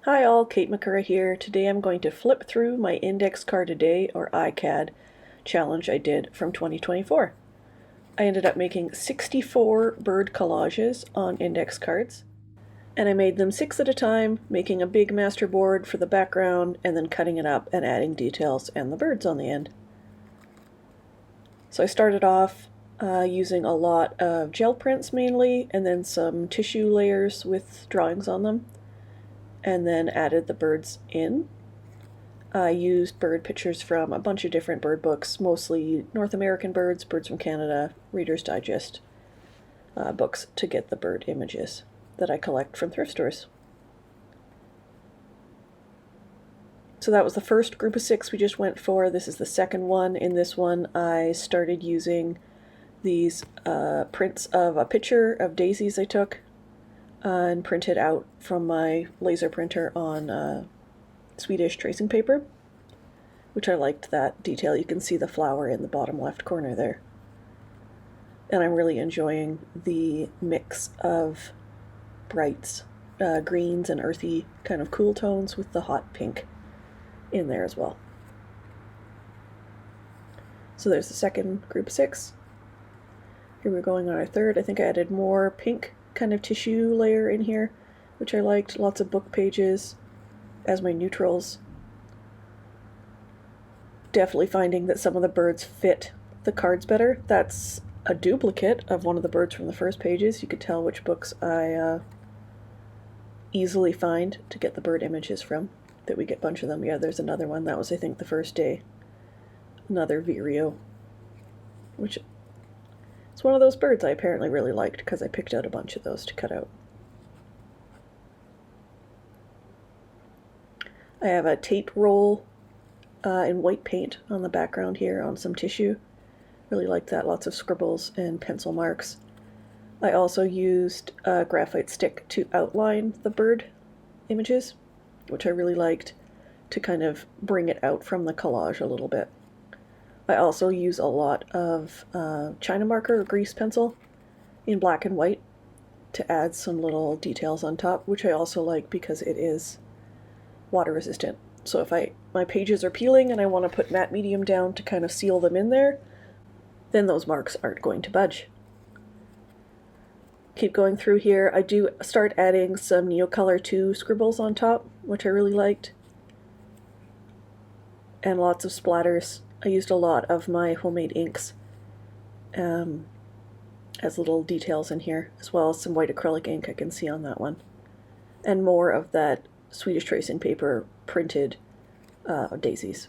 Hi all, Kate McCurrach here. Today I'm going to flip through my Index Card a Day, or ICAD, challenge I did from 2024. I ended up making 64 bird collages on index cards, and I made them 6 at a time, making a big masterboard for the background, and then cutting it up and adding details and the birds on the end. So I started off using a lot of gel prints mainly, and then some tissue layers with drawings on them, and then added the birds in. I used bird pictures from a bunch of different bird books, mostly North American birds, birds from Canada, Reader's Digest books to get the bird images that I collect from thrift stores. So that was the first group of 6 we just went for. This is the second one. In this one, I started using these prints of a picture of daisies I took and printed out from my laser printer on Swedish tracing paper, which I liked that detail. You can see the flower in the bottom left corner there. And I'm really enjoying the mix of brights, greens and earthy kind of cool tones with the hot pink in there as well. So there's the second group of 6. Here we're going on our third. I think I added more pink kind of tissue layer in here, which I liked. Lots of book pages as my neutrals. Definitely finding that some of the birds fit the cards better. That's a duplicate of one of the birds from the first pages. You could tell which books I easily find to get the bird images from. That we get a bunch of them. Yeah, there's another one. That was, I think, the first day. Another Vireo, which it's one of those birds I apparently really liked because I picked out a bunch of those to cut out. I have a tape roll in white paint on the background here on some tissue. Really like that. Lots of scribbles and pencil marks. I also used a graphite stick to outline the bird images, which I really liked to kind of bring it out from the collage a little bit. I also use a lot of China marker or grease pencil in black and white to add some little details on top, which I also like because it is water resistant. So if my pages are peeling and I want to put matte medium down to kind of seal them in there, then those marks aren't going to budge. Keep going through here. I do start adding some Neocolor 2 scribbles on top, which I really liked. And lots of splatters. I used a lot of my homemade inks as little details in here, as well as some white acrylic ink I can see on that one. And more of that Swedish tracing paper printed daisies.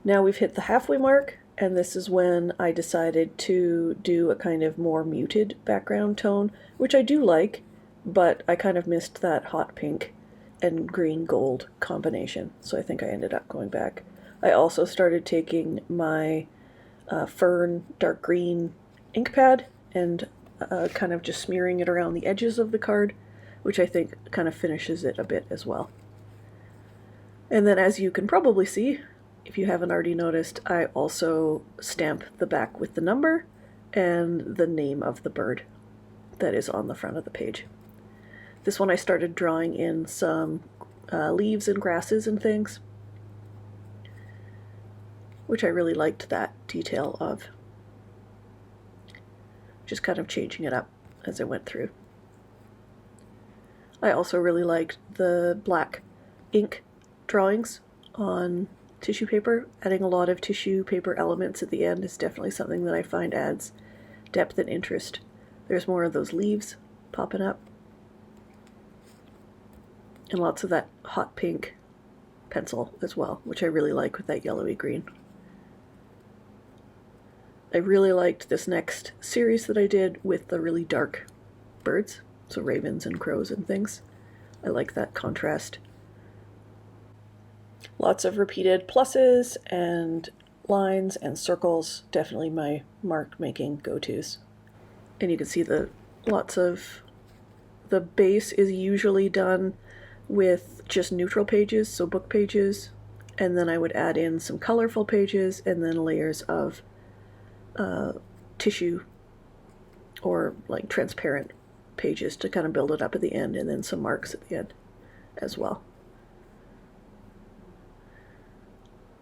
Now we've hit the halfway mark, and this is when I decided to do a kind of more muted background tone, which I do like, but I kind of missed that hot pink and green gold combination, so I think I ended up going back. I also started taking my fern dark green ink pad and kind of just smearing it around the edges of the card, which I think kind of finishes it a bit as well. And then, as you can probably see, if you haven't already noticed, I also stamp the back with the number and the name of the bird that is on the front of the page. This one I started drawing in some leaves and grasses and things, which I really liked that detail of. Just kind of changing it up as I went through. I also really liked the black ink drawings on tissue paper. Adding a lot of tissue paper elements at the end is definitely something that I find adds depth and interest. There's more of those leaves popping up. And lots of that hot pink pencil as well, which I really like with that yellowy green. I really liked this next series that I did with the really dark birds, so ravens and crows and things. I like that contrast. Lots of repeated pluses and lines and circles, definitely my mark making go-tos. And you can see the base is usually done with just neutral pages, so book pages, and then I would add in some colorful pages and then layers of tissue or like transparent pages to kind of build it up at the end, and then some marks at the end as well.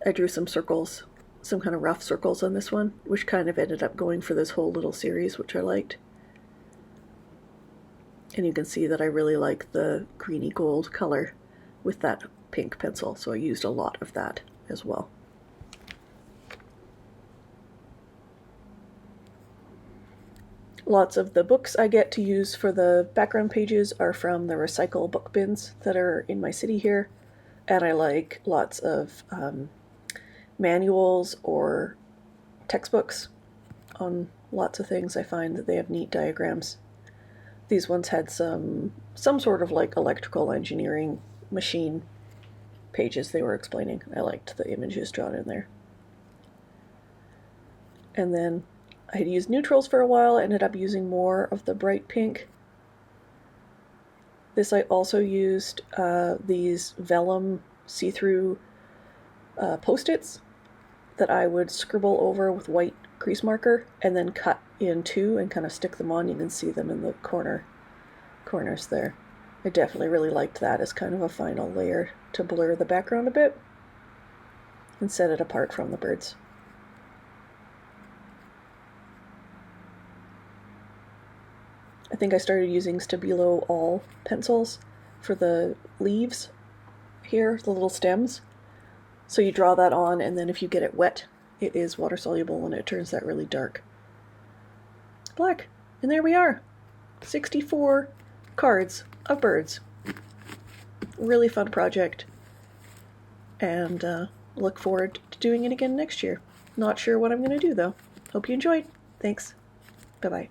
I drew some circles, some kind of rough circles on this one, which kind of ended up going for this whole little series, which I liked. And you can see that I really like the greeny gold color with that pink pencil, so I used a lot of that as well. Lots of the books I get to use for the background pages are from the recycle book bins that are in my city here, and I like lots of manuals or textbooks on lots of things. I find that they have neat diagrams. These ones had some sort of like electrical engineering machine pages they were explaining. I liked the images drawn in there. And then I had used neutrals for a while, ended up using more of the bright pink. This I also used these vellum see-through Post-its that I would scribble over with white crease marker and then cut in two and kind of stick them on. You can see them in the corners there. I definitely really liked that as kind of a final layer to blur the background a bit and set it apart from the birds. I think I started using Stabilo All pencils for the leaves here, the little stems. So you draw that on, and then if you get it wet, it is water soluble and it turns that really dark black. And there we are, 64 cards of birds. Really fun project, and look forward to doing it again next year. Not sure what I'm going to do though. Hope you enjoyed. Thanks. Bye-bye.